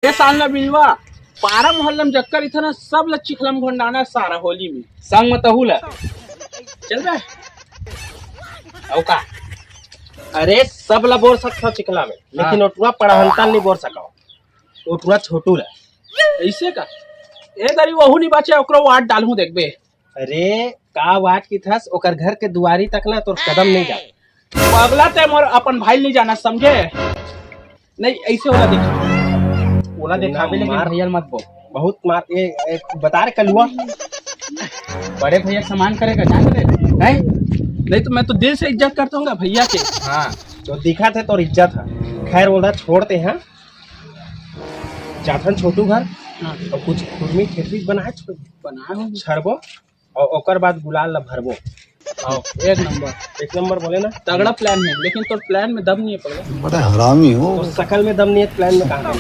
एके साल ना बिलवा पारा मोहल्ला में जक्कर इतना सब ल चिखलम घोंडाना सारा होली में संग में तहु ला चल बे। औ का अरे सब ला बोर सकता चिखला में, लेकिन ओटुआ पढ़ाहंता नहीं बोर सका। ओटुआ छोटू ला ऐसे का ए दरी वहू नहीं बचे ओकरो वाट डालहू देखबे। अरे का वाट की थस ओकर घर के दुआरी तक ना तोर कदम नहीं जा। पगला ते मोर अपन भाई नहीं जाना समझे नहीं ऐसे वाला देखा ओला दिखावे लेकिन मार भैया मत बो बहुत मार बता रे कलुआ बड़े भैया सम्मान करेगा जान ले है नहीं तो मैं तो दिल से इज्जत करता हूँ भैया के। हाँ तो दिखा थे तो इज्जत है। खैर उधर छोड़ते हैं जाथन छोटू घर हाँ। और कुछ खुरमी ठेठी बनाए बना छरबो और ओकर बाद गुलाल ला भरबो। एक नंबर बोले ना तगड़ा प्लान है लेकिन तो प्लान में दम नहीं है पगला। बड़ा हरामी हो। तो शकल में दम नहीं है प्लान में कहाँ